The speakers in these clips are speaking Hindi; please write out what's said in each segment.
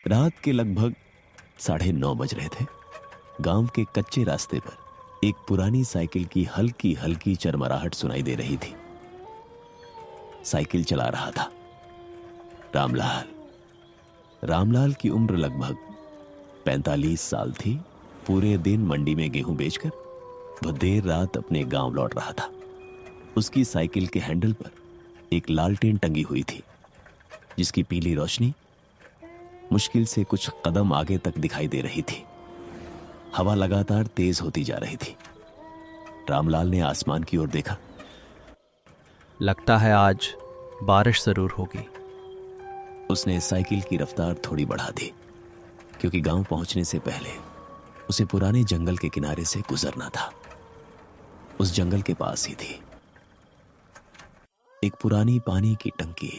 रात के लगभग 9:30 बज रहे थे। गांव के कच्चे रास्ते पर एक पुरानी साइकिल की हल्की हल्की चरमराहट सुनाई दे रही थी। साइकिल चला रहा था रामलाल। रामलाल की उम्र लगभग 45 साल थी। पूरे दिन मंडी में गेहूं बेचकर वह देर रात अपने गांव लौट रहा था। उसकी साइकिल के हैंडल पर एक लालटेन टंगी हुई थी, जिसकी पीली रोशनी मुश्किल से कुछ कदम आगे तक दिखाई दे रही थी। हवा लगातार तेज होती जा रही थी। रामलाल ने आसमान की ओर देखा। लगता है आज बारिश जरूर होगी। उसने साइकिल की रफ्तार थोड़ी बढ़ा दी, क्योंकि गांव पहुंचने से पहले उसे पुराने जंगल के किनारे से गुजरना था। उस जंगल के पास ही थी एक पुरानी पानी की टंकी।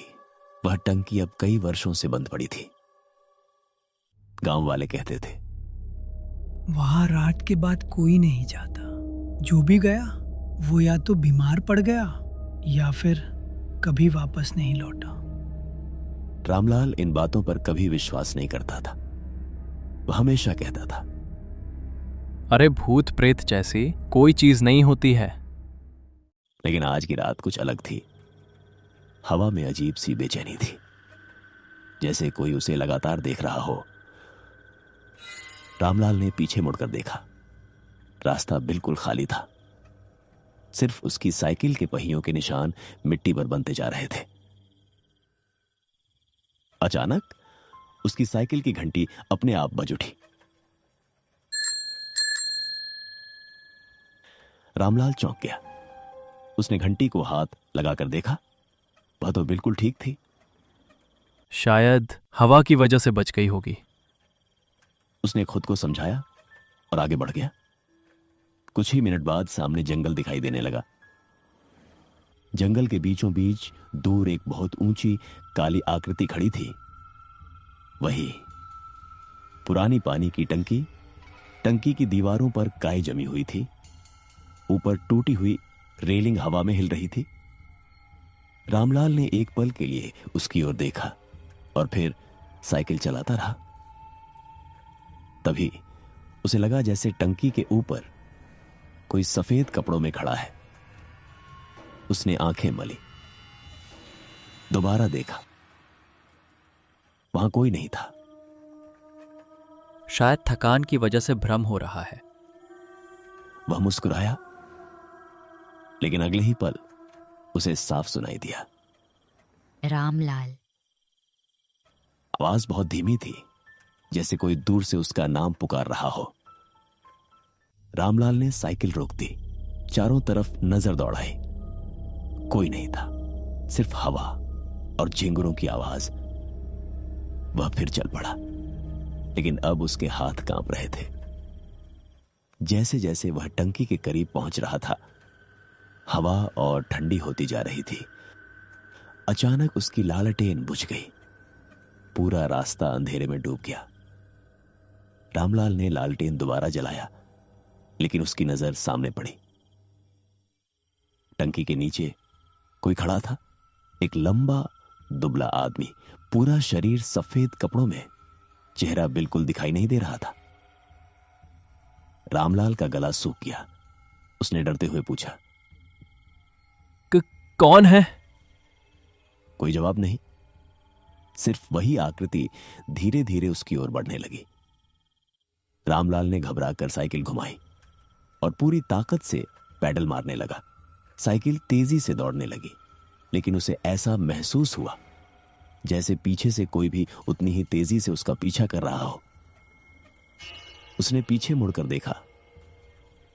वह टंकी अब कई वर्षों से बंद पड़ी थी। गांव वाले कहते थे, वहां रात के बाद कोई नहीं जाता। जो भी गया वो या तो बीमार पड़ गया या फिर कभी वापस नहीं लौटा। रामलाल इन बातों पर कभी विश्वास नहीं करता था। वह हमेशा कहता था, अरे भूत प्रेत जैसी कोई चीज नहीं होती है। लेकिन आज की रात कुछ अलग थी। हवा में अजीब सी बेचैनी थी, जैसे कोई उसे लगातार देख रहा हो। रामलाल ने पीछे मुड़कर देखा। रास्ता बिल्कुल खाली था। सिर्फ उसकी साइकिल के पहियों के निशान मिट्टी पर बनते जा रहे थे। अचानक उसकी साइकिल की घंटी अपने आप बज उठी। रामलाल चौंक गया। उसने घंटी को हाथ लगाकर देखा। वह तो बिल्कुल ठीक थी। शायद हवा की वजह से बच गई होगी। उसने खुद को समझाया और आगे बढ़ गया। कुछ ही मिनट बाद सामने जंगल दिखाई देने लगा। जंगल के बीचों बीच दूर एक बहुत ऊंची काली आकृति खड़ी थी। वही पुरानी पानी की टंकी। टंकी की दीवारों पर काई जमी हुई थी। ऊपर टूटी हुई रेलिंग हवा में हिल रही थी। रामलाल ने एक पल के लिए उसकी ओर देखा और फिर साइकिल चलाता रहा। तभी उसे लगा जैसे टंकी के ऊपर कोई सफेद कपड़ों में खड़ा है। उसने आंखें मली, दोबारा देखा। वहां कोई नहीं था। शायद थकान की वजह से भ्रम हो रहा है। वह मुस्कुराया, लेकिन अगले ही पल उसे साफ सुनाई दिया, रामलाल। आवाज बहुत धीमी थी, जैसे कोई दूर से उसका नाम पुकार रहा हो। रामलाल ने साइकिल रोक दी, चारों तरफ नजर दौड़ाई। कोई नहीं था, सिर्फ हवा और झिंगुरों की आवाज। वह फिर चल पड़ा, लेकिन अब उसके हाथ कांप रहे थे। जैसे जैसे वह टंकी के करीब पहुंच रहा था, हवा और ठंडी होती जा रही थी। अचानक उसकी लालटेन बुझ गई। पूरा रास्ता अंधेरे में डूब गया। रामलाल ने लालटेन दोबारा जलाया, लेकिन उसकी नजर सामने पड़ी। टंकी के नीचे कोई खड़ा था। एक लंबा दुबला आदमी, पूरा शरीर सफेद कपड़ों में। चेहरा बिल्कुल दिखाई नहीं दे रहा था। रामलाल का गला सूख गया। उसने डरते हुए पूछा, कौन है? कोई जवाब नहीं। सिर्फ वही आकृति धीरे धीरे उसकी ओर बढ़ने लगी। रामलाल ने घबराकर साइकिल घुमाई और पूरी ताकत से पैडल मारने लगा। साइकिल तेजी से दौड़ने लगी, लेकिन उसे ऐसा महसूस हुआ जैसे पीछे से कोई भी उतनी ही तेजी से उसका पीछा कर रहा हो। उसने पीछे मुड़कर देखा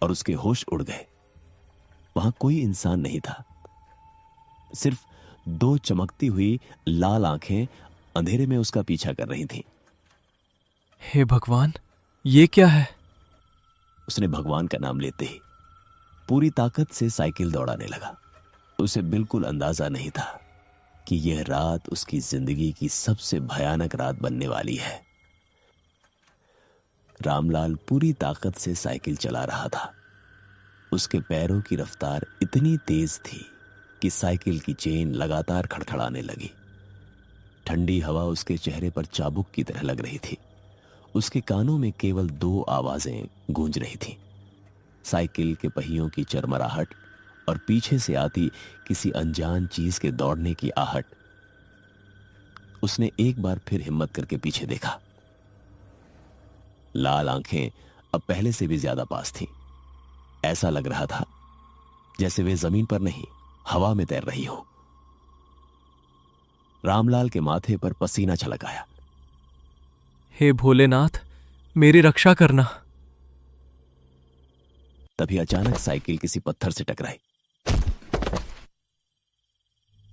और उसके होश उड़ गए। वहां कोई इंसान नहीं था। सिर्फ दो चमकती हुई लाल आंखें अंधेरे में उसका पीछा कर रही थीं। हे भगवान, ये क्या है? उसने भगवान का नाम लेते ही पूरी ताकत से साइकिल दौड़ाने लगा। उसे बिल्कुल अंदाजा नहीं था कि यह रात उसकी जिंदगी की सबसे भयानक रात बनने वाली है। रामलाल पूरी ताकत से साइकिल चला रहा था। उसके पैरों की रफ्तार इतनी तेज थी कि साइकिल की चेन लगातार खड़खड़ाने लगी। ठंडी हवा उसके चेहरे पर चाबुक की तरह लग रही थी। उसके कानों में केवल 2 आवाजें गूंज रही थीं, साइकिल के पहियों की चरमराहट और पीछे से आती किसी अनजान चीज के दौड़ने की आहट। उसने एक बार फिर हिम्मत करके पीछे देखा। लाल आंखें अब पहले से भी ज्यादा पास थीं। ऐसा लग रहा था जैसे वे जमीन पर नहीं, हवा में तैर रही हो। रामलाल के माथे पर पसीना छलक आया। हे भोलेनाथ, मेरी रक्षा करना। तभी अचानक साइकिल किसी पत्थर से टकराई।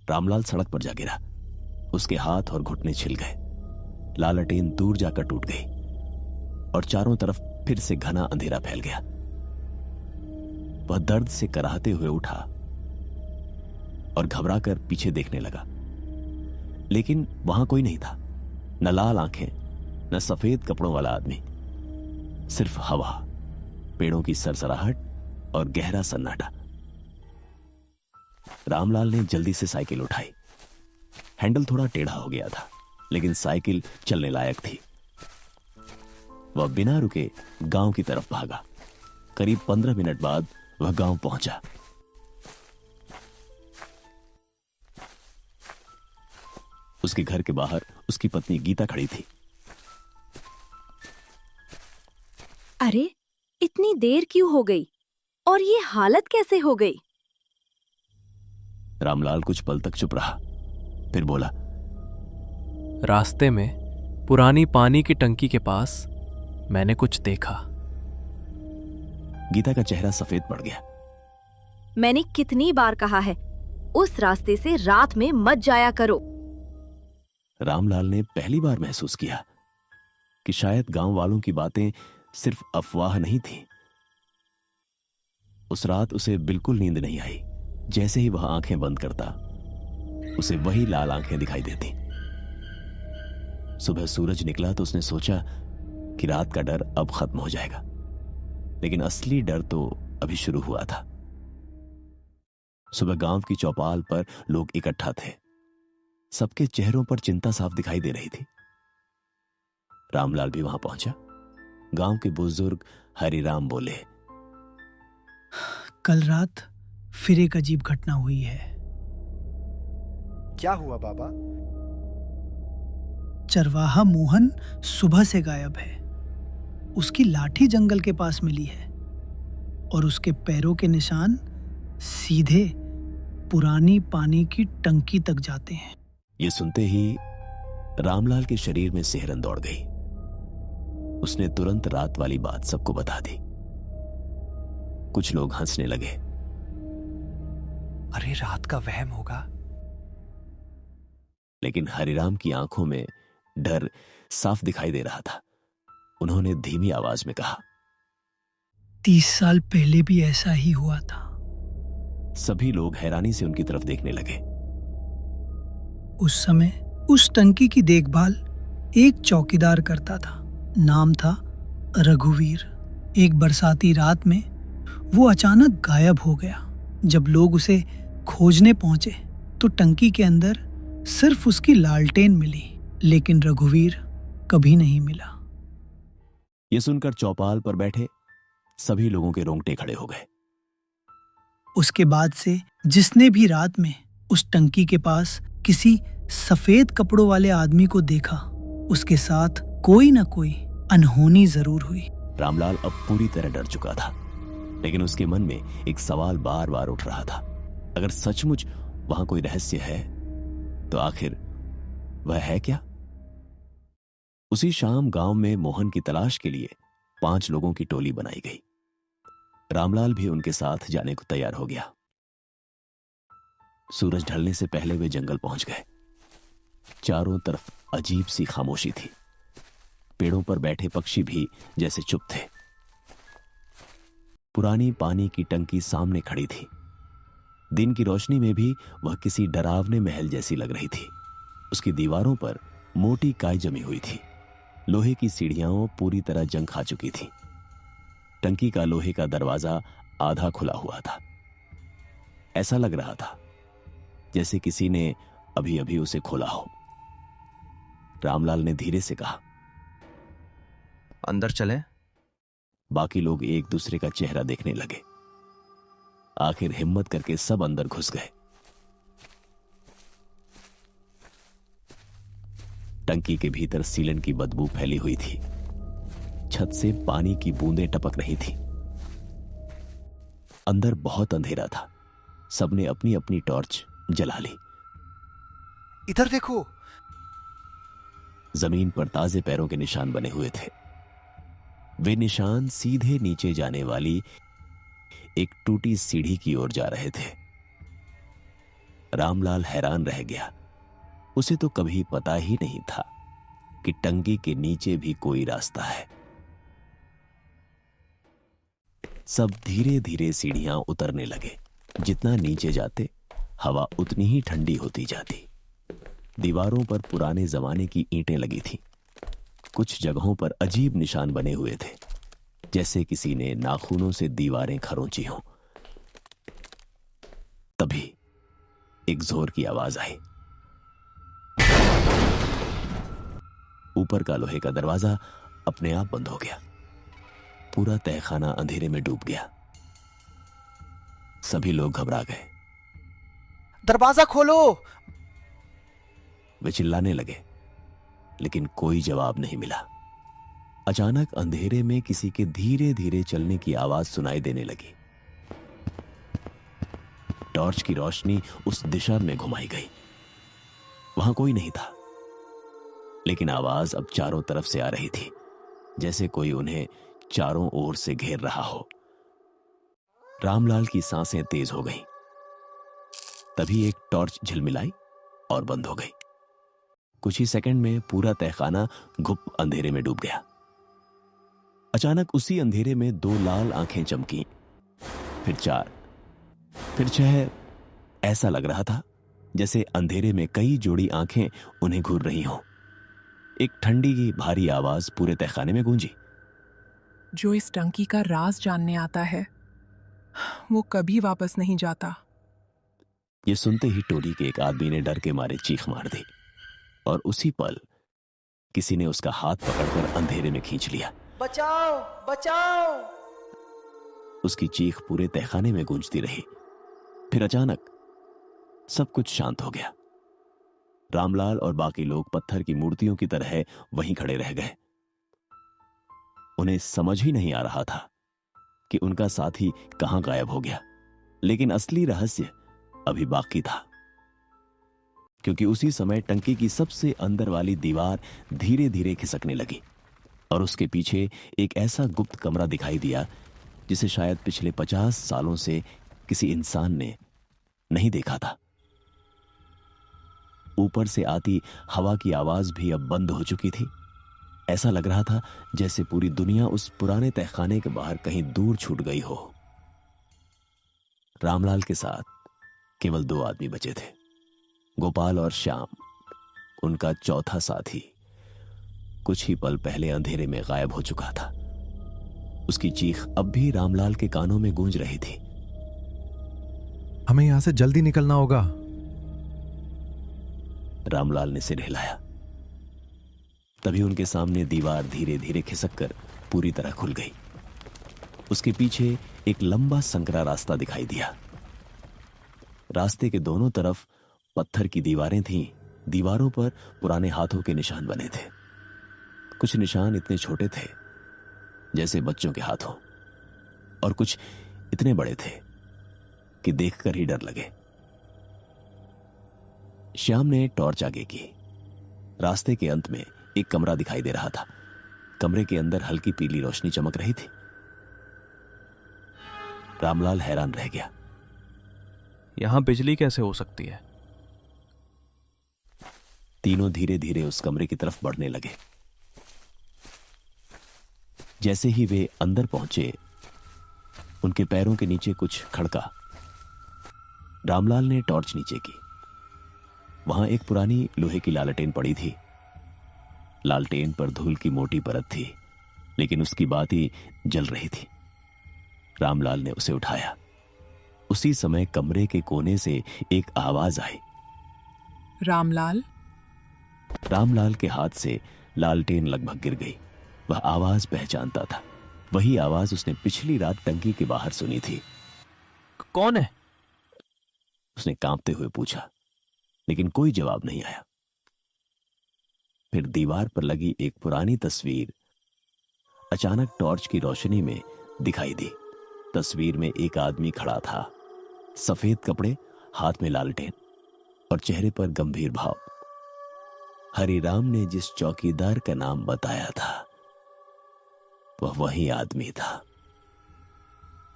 रामलाल सड़क पर जा गिरा। उसके हाथ और घुटने छिल गए। लालटेन दूर जाकर टूट गई और चारों तरफ फिर से घना अंधेरा फैल गया। वह दर्द से कराहते हुए उठा और घबराकर पीछे देखने लगा, लेकिन वहां कोई नहीं था। न लाल आंखें, न सफेद कपड़ों वाला आदमी, सिर्फ हवा, पेड़ों की सरसराहट और गहरा सन्नाटा। रामलाल ने जल्दी से साइकिल उठाई। हैंडल थोड़ा टेढ़ा हो गया था, लेकिन साइकिल चलने लायक थी। वह बिना रुके गांव की तरफ भागा। करीब 15 मिनट बाद वह गांव पहुंचा। उसके घर के बाहर उसकी पत्नी गीता खड़ी थी। अरे, इतनी देर क्यों हो गई और ये हालत कैसे हो गई? रामलाल कुछ पल तक चुप रहा, फिर बोला, रास्ते में पुरानी पानी की टंकी के पास मैंने कुछ देखा। गीता का चेहरा सफेद पड़ गया। मैंने कितनी बार कहा है, उस रास्ते से रात में मत जाया करो। रामलाल ने पहली बार महसूस किया कि शायद गांव वालों की बातें सिर्फ अफवाह नहीं थी। उस रात उसे बिल्कुल नींद नहीं आई। जैसे ही वह आंखें बंद करता, उसे वही लाल आंखें दिखाई देती। सुबह सूरज निकला तो उसने सोचा कि रात का डर अब खत्म हो जाएगा, लेकिन असली डर तो अभी शुरू हुआ था। सुबह गांव की चौपाल पर लोग इकट्ठा थे। सबके चेहरों पर चिंता साफ दिखाई दे रही थी। रामलाल भी वहां पहुंचा। गांव के बुजुर्ग हरिराम बोले, कल रात फिर एक अजीब घटना हुई है। क्या हुआ बाबा? चरवाहा मोहन सुबह से गायब है। उसकी लाठी जंगल के पास मिली है और उसके पैरों के निशान सीधे पुरानी पानी की टंकी तक जाते हैं। ये सुनते ही रामलाल के शरीर में सिहरन दौड़ गई। उसने तुरंत रात वाली बात सबको बता दी। कुछ लोग हंसने लगे। अरे, रात का वहम होगा। लेकिन हरिराम की आंखों में डर साफ दिखाई दे रहा था। उन्होंने धीमी आवाज में कहा, 30 साल पहले भी ऐसा ही हुआ था। सभी लोग हैरानी से उनकी तरफ देखने लगे। उस समय उस टंकी की देखभाल एक चौकीदार करता था। नाम था रघुवीर। एक बरसाती रात में वो अचानक गायब हो गया। जब लोग उसे खोजने पहुंचे तो टंकी के अंदर सिर्फ उसकी लालटेन मिली, लेकिन रघुवीर कभी नहीं मिला। यह सुनकर चौपाल पर बैठे सभी लोगों के रोंगटे खड़े हो गए। उसके बाद से जिसने भी रात में उस टंकी के पास किसी सफेद कपड़ों वाले आदमी को देखा, उसके साथ कोई न कोई अनहोनी जरूर हुई। रामलाल अब पूरी तरह डर चुका था, लेकिन उसके मन में एक सवाल बार बार उठ रहा था। अगर सचमुच वहां कोई रहस्य है तो आखिर वह है क्या? उसी शाम गांव में मोहन की तलाश के लिए 5 लोगों की टोली बनाई गई। रामलाल भी उनके साथ जाने को तैयार हो गया। सूरज ढलने से पहले वे जंगल पहुंच गए। चारों तरफ अजीब सी खामोशी थी। पेड़ों पर बैठे पक्षी भी जैसे चुप थे। पुरानी पानी की टंकी सामने खड़ी थी। दिन की रोशनी में भी वह किसी डरावने महल जैसी लग रही थी। उसकी दीवारों पर मोटी काई जमी हुई थी। लोहे की सीढ़ियां पूरी तरह जंग खा चुकी थी। टंकी का लोहे का दरवाजा आधा खुला हुआ था। ऐसा लग रहा था जैसे किसी ने अभी अभी उसे खोला हो। रामलाल ने धीरे से कहा। अंदर चलें? बाकी लोग एक दूसरे का चेहरा देखने लगे। आखिर हिम्मत करके सब अंदर घुस गए। टंकी के भीतर सीलन की बदबू फैली हुई थी। छत से पानी की बूंदें टपक रही थी। अंदर बहुत अंधेरा था। सबने अपनी अपनी टॉर्च जला ली। इधर देखो। जमीन पर ताजे पैरों के निशान बने हुए थे। वे निशान सीधे नीचे जाने वाली एक टूटी सीढ़ी की ओर जा रहे थे। रामलाल हैरान रह गया। उसे तो कभी पता ही नहीं था कि टंकी के नीचे भी कोई रास्ता है। सब धीरे धीरे सीढ़ियां उतरने लगे। जितना नीचे जाते हवा उतनी ही ठंडी होती जाती। दीवारों पर पुराने जमाने की ईंटें लगी थीं। कुछ जगहों पर अजीब निशान बने हुए थे, जैसे किसी ने नाखूनों से दीवारें खरोंची हों। तभी एक जोर की आवाज आई। ऊपर का लोहे का दरवाजा अपने आप बंद हो गया। पूरा तहखाना अंधेरे में डूब गया। सभी लोग घबरा गए। दरवाजा खोलो! वे चिल्लाने लगे, लेकिन कोई जवाब नहीं मिला। अचानक अंधेरे में किसी के धीरे धीरे चलने की आवाज सुनाई देने लगी। टॉर्च की रोशनी उस दिशा में घुमाई गई। वहां कोई नहीं था, लेकिन आवाज अब चारों तरफ से आ रही थी, जैसे कोई उन्हें चारों ओर से घेर रहा हो। रामलाल की सांसें तेज हो गईं। तभी एक टॉर्च झिलमिलाई और बंद हो गई। कुछ ही सेकंड में पूरा तहखाना घुप अंधेरे में डूब गया। अचानक उसी अंधेरे में 2 लाल आंखें चमकी, फिर 4, फिर 6। ऐसा लग रहा था जैसे अंधेरे में कई जोड़ी आंखें उन्हें घूर रही हों। एक ठंडी की भारी आवाज पूरे तहखाने में गूंजी। जो इस टंकी का राज जानने आता है वो कभी वापस नहीं जाता। ये सुनते ही टोली के एक आदमी ने डर के मारे चीख मार दी, और उसी पल किसी ने उसका हाथ पकड़कर अंधेरे में खींच लिया। बचाओ! बचाओ! उसकी चीख पूरे तहखाने में गूंजती रही। फिर अचानक सब कुछ शांत हो गया। रामलाल और बाकी लोग पत्थर की मूर्तियों की तरह वहीं खड़े रह गए। उन्हें समझ ही नहीं आ रहा था कि उनका साथी कहां गायब हो गया। लेकिन असली रहस्य अभी बाकी था, क्योंकि उसी समय टंकी की सबसे अंदर वाली दीवार धीरे धीरे खिसकने लगी, और उसके पीछे एक ऐसा गुप्त कमरा दिखाई दिया जिसे शायद पिछले 50 सालों से किसी इंसान ने नहीं देखा था। ऊपर से आती हवा की आवाज भी अब बंद हो चुकी थी। ऐसा लग रहा था जैसे पूरी दुनिया उस पुराने तहखाने के बाहर कहीं दूर छूट गई हो। रामलाल के साथ केवल 2 आदमी बचे थे, गोपाल और श्याम, उनका चौथा साथी। कुछ ही पल पहले अंधेरे में गायब हो चुका था। उसकी चीख अब भी रामलाल के कानों में गूंज रही थी। हमें यहां से जल्दी निकलना होगा। रामलाल ने सिर हिलाया। तभी उनके सामने दीवार धीरे धीरे खिसककर पूरी तरह खुल गई। उसके पीछे एक लंबा संकरा रास्ता दिखाई दिया। रास्ते के दोनों तरफ पत्थर की दीवारें थीं। दीवारों पर पुराने हाथों के निशान बने थे। कुछ निशान इतने छोटे थे जैसे बच्चों के हाथों, और कुछ इतने बड़े थे कि देखकर ही डर लगे। श्याम ने टॉर्च आगे की। रास्ते के अंत में एक कमरा दिखाई दे रहा था। कमरे के अंदर हल्की पीली रोशनी चमक रही थी। रामलाल हैरान रह गया। यहां बिजली कैसे हो सकती है? तीनों धीरे धीरे उस कमरे की तरफ बढ़ने लगे। जैसे ही वे अंदर पहुंचे, उनके पैरों के नीचे कुछ खड़का। रामलाल ने टॉर्च नीचे की। वहां एक पुरानी लोहे की लालटेन पड़ी थी। लालटेन पर धूल की मोटी परत थी, लेकिन उसकी बाती जल रही थी। रामलाल ने उसे उठाया। उसी समय कमरे के कोने से एक आवाज आई। रामलाल, रामलाल के हाथ से लालटेन लगभग गिर गई। वह आवाज पहचानता था, वही आवाज उसने पिछली रात टंकी के बाहर सुनी थी। कौन है? उसने कांपते हुए पूछा, लेकिन कोई जवाब नहीं आया। फिर दीवार पर लगी एक पुरानी तस्वीर अचानक टॉर्च की रोशनी में दिखाई दी। तस्वीर में एक आदमी खड़ा था, सफेद कपड़े, हाथ में लालटेन और चेहरे पर गंभीर भाव। हरिराम ने जिस चौकीदार का नाम बताया था वह वही आदमी था,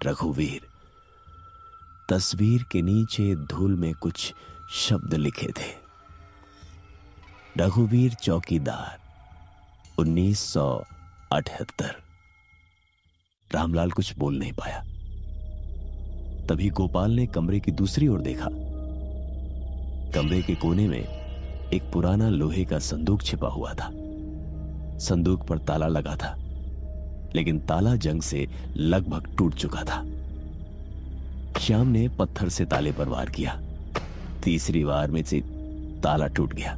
रघुवीर। तस्वीर के नीचे धूल में कुछ शब्द लिखे थे, रघुवीर चौकीदार 1978। रामलाल कुछ बोल नहीं पाया। तभी गोपाल ने कमरे की दूसरी ओर देखा। कमरे के कोने में एक पुराना लोहे का संदूक छिपा हुआ था। संदूक पर ताला लगा था, लेकिन ताला जंग से लगभग टूट चुका था। श्याम ने पत्थर से ताले पर वार किया। तीसरी वार में से ताला टूट गया।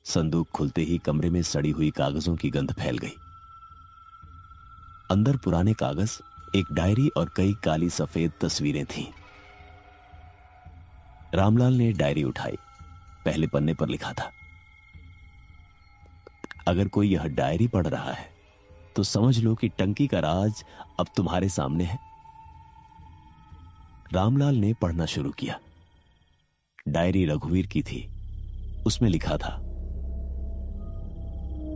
संदूक खुलते ही कमरे में सड़ी हुई कागजों की गंध फैल गई। अंदर पुराने कागज, एक डायरी और कई काली सफेद तस्वीरें थीं। रामलाल ने डायरी उठाई। पहले पन्ने पर लिखा था, अगर कोई यह डायरी पढ़ रहा है तो समझ लो कि टंकी का राज अब तुम्हारे सामने है। रामलाल ने पढ़ना शुरू किया। डायरी रघुवीर की थी। उसमें लिखा था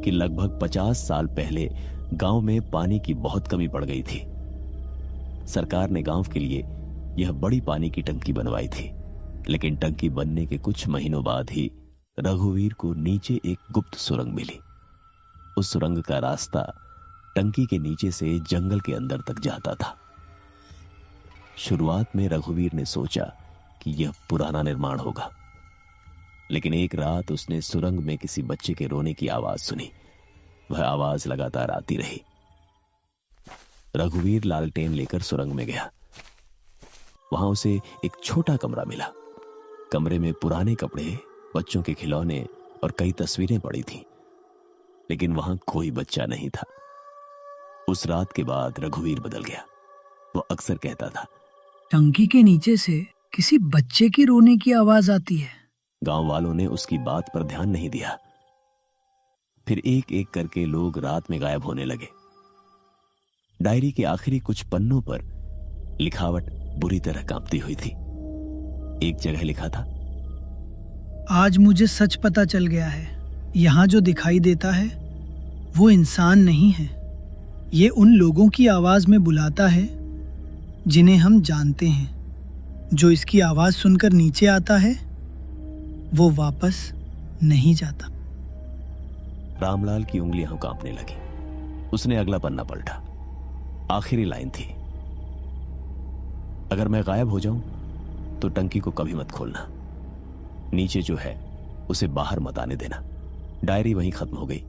कि लगभग 50 साल पहले गांव में पानी की बहुत कमी पड़ गई थी। सरकार ने गांव के लिए यह बड़ी पानी की टंकी बनवाई थी, लेकिन टंकी बनने के कुछ महीनों बाद ही रघुवीर को नीचे एक गुप्त सुरंग मिली। उस सुरंग का रास्ता टंकी के नीचे से जंगल के अंदर तक जाता था। शुरुआत में रघुवीर ने सोचा कि यह पुराना निर्माण होगा, लेकिन एक रात उसने सुरंग में किसी बच्चे के रोने की आवाज सुनी। वह आवाज लगातार आती रही। रघुवीर लालटेन लेकर सुरंग में गया। वहां उसे एक छोटा कमरा मिला। कमरे में पुराने कपड़े, बच्चों के खिलौने और कई तस्वीरें पड़ी थीं, लेकिन वहां कोई बच्चा नहीं था। उस रात के बाद रघुवीर बदल गया। वो अक्सर कहता था, टंकी के नीचे से किसी बच्चे की रोने की आवाज आती है। गांव वालों ने उसकी बात पर ध्यान नहीं दिया। फिर एक एक करके लोग रात में गायब होने लगे। डायरी के आखिरी कुछ पन्नों पर लिखावट बुरी तरह कांपती हुई थी। एक जगह लिखा था, आज मुझे सच पता चल गया है। यहाँ जो दिखाई देता है वो इंसान नहीं है। ये उन लोगों की आवाज में बुलाता है जिन्हें हम जानते हैं। जो इसकी आवाज सुनकर नीचे आता है वो वापस नहीं जाता। रामलाल की उंगलियां कांपने लगी। उसने अगला पन्ना पलटा। आखिरी लाइन थी, अगर मैं गायब हो जाऊं तो टंकी को कभी मत खोलना। नीचे जो है उसे बाहर मत आने देना। डायरी वहीं खत्म हो गई।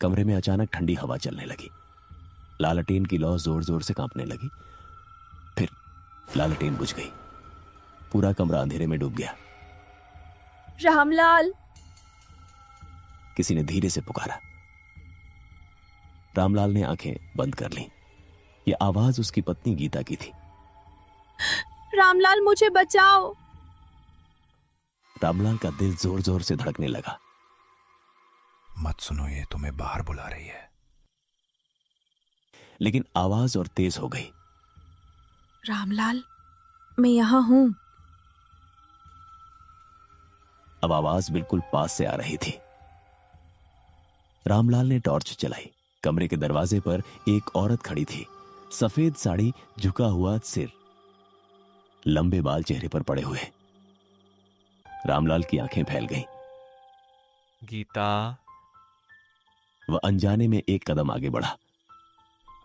कमरे में अचानक ठंडी हवा चलने लगी। लालटेन की लौ जोर जोर से कांपने लगी। फिर लालटेन बुझ गई। पूरा कमरा अंधेरे में डूब गया। रामलाल, किसी ने धीरे से पुकारा। रामलाल ने आंखें बंद कर लीं। यह आवाज उसकी पत्नी गीता की थी। रामलाल मुझे बचाओ। रामलाल का दिल जोर जोर से धड़कने लगा। मत सुनो, ये तुम्हें बाहर बुला रही है। लेकिन आवाज और तेज हो गई। रामलाल, मैं यहाँ हूं। अब आवाज बिल्कुल पास से आ रही थी। रामलाल ने टॉर्च चलाई। कमरे के दरवाजे पर एक औरत खड़ी थी। सफेद साड़ी, झुका हुआ सिर, लंबे बाल चेहरे पर पड़े हुए। रामलाल की आंखें फैल गईं। गीता। वह अनजाने में एक कदम आगे बढ़ा।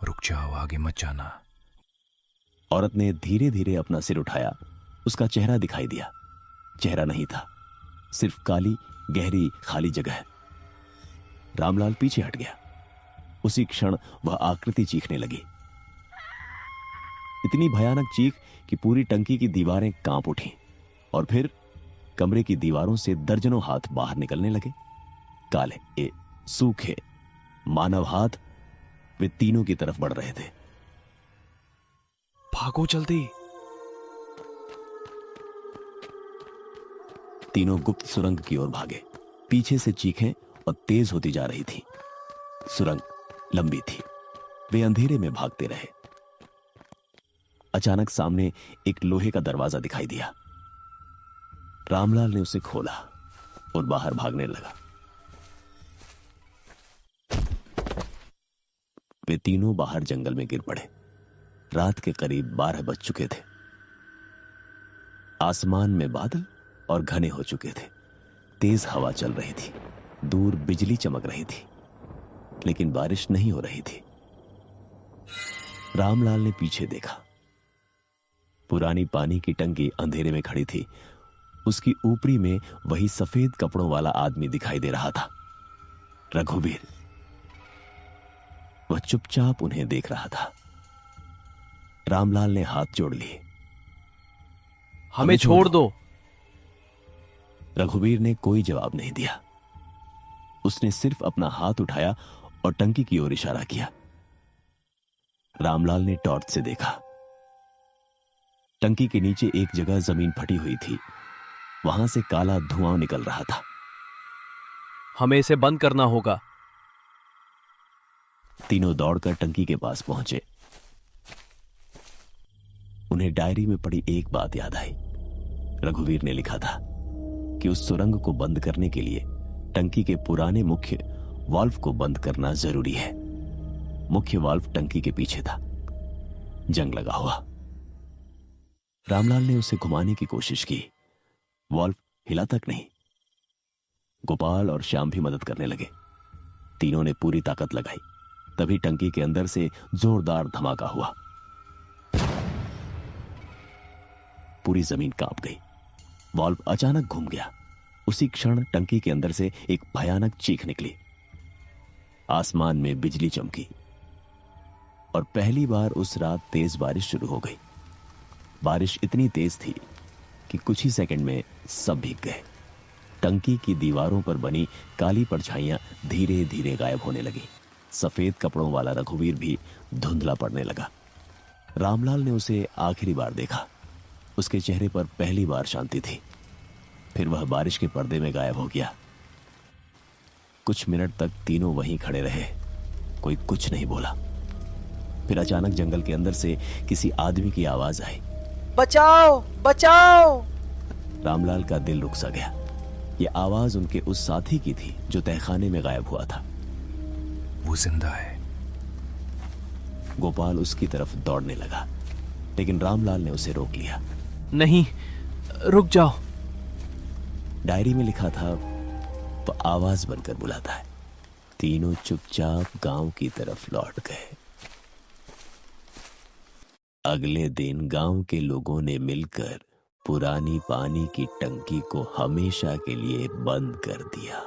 रुक जाओ, आगे मत जाना। औरत ने धीरे धीरे अपना सिर उठाया। उसका चेहरा दिखाई दिया। चेहरा नहीं था, सिर्फ काली गहरी खाली जगह। रामलाल पीछे हट गया। उसी क्षण वह आकृति चीखने लगी। इतनी भयानक चीख कि पूरी टंकी की दीवारें कांप उठी। और फिर कमरे की दीवारों से दर्जनों हाथ बाहर निकलने लगे। काले सूखे मानव हाथ वे तीनों की तरफ बढ़ रहे थे। भागो जल्दी। तीनों गुप्त सुरंग की ओर भागे। पीछे से चीखें और तेज होती जा रही थी। सुरंग लंबी थी। वे अंधेरे में भागते रहे। अचानक सामने एक लोहे का दरवाजा दिखाई दिया। रामलाल ने उसे खोला और बाहर भागने लगा। वे तीनों बाहर जंगल में गिर पड़े। रात के करीब 12 बज चुके थे। आसमान में बादल और घने हो चुके थे। तेज हवा चल रही थी। दूर बिजली चमक रही थी, लेकिन बारिश नहीं हो रही थी। रामलाल ने पीछे देखा। पुरानी पानी की टंकी अंधेरे में खड़ी थी। उसकी ऊपरी में वही सफेद कपड़ों वाला आदमी दिखाई दे रहा था, रघुवीर। वह चुपचाप उन्हें देख रहा था। रामलाल ने हाथ जोड़ लिए। हमें छोड़ दो। रघुवीर ने कोई जवाब नहीं दिया। उसने सिर्फ अपना हाथ उठाया और टंकी की ओर इशारा किया। रामलाल ने टॉर्च से देखा। टंकी के नीचे एक जगह जमीन फटी हुई थी। वहां से काला धुआं निकल रहा था। हमें इसे बंद करना होगा। तीनों दौड़कर टंकी के पास पहुंचे। उन्हें डायरी में पड़ी एक बात याद आई। रघुवीर ने लिखा था कि उस सुरंग को बंद करने के लिए टंकी के पुराने मुख्य वाल्व को बंद करना जरूरी है। मुख्य वाल्व टंकी के पीछे था, जंग लगा हुआ। रामलाल ने उसे घुमाने की कोशिश की। वाल्व हिला तक नहीं। गोपाल और श्याम भी मदद करने लगे। तीनों ने पूरी ताकत लगाई। तभी टंकी के अंदर से जोरदार धमाका हुआ। पूरी जमीन कांप गई। वाल्व अचानक घूम गया। उसी क्षण टंकी के अंदर से एक भयानक चीख निकली। आसमान में बिजली चमकी और पहली बार उस रात तेज बारिश शुरू हो गई। बारिश इतनी तेज थी कि कुछ ही सेकंड में सब भीग गए। टंकी की दीवारों पर बनी काली परछाइयां धीरे धीरे गायब होने लगी। सफेद कपड़ों वाला रघुवीर भी धुंधला पड़ने लगा। रामलाल ने उसे आखिरी बार देखा। उसके चेहरे पर पहली बार शांति थी। फिर वह बारिश के पर्दे में गायब हो गया। कुछ मिनट तक तीनों वहीं खड़े रहे। कोई कुछ नहीं बोला। फिर अचानक जंगल के अंदर से किसी आदमी की आवाज आई, बचाओ बचाओ। रामलाल का दिल रुक सा गया। यह आवाज उनके उस साथी की थी जो तहखाने में गायब हुआ था। वो जिंदा है। गोपाल उसकी तरफ दौड़ने लगा, लेकिन रामलाल ने उसे रोक लिया। नहीं, रुक जाओ। डायरी में लिखा था, वो आवाज बनकर बुलाता है। तीनों चुपचाप गांव की तरफ लौट गए। अगले दिन गांव के लोगों ने मिलकर पुरानी पानी की टंकी को हमेशा के लिए बंद कर दिया।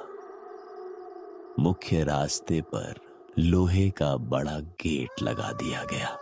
मुख्य रास्ते पर लोहे का बड़ा गेट लगा दिया गया।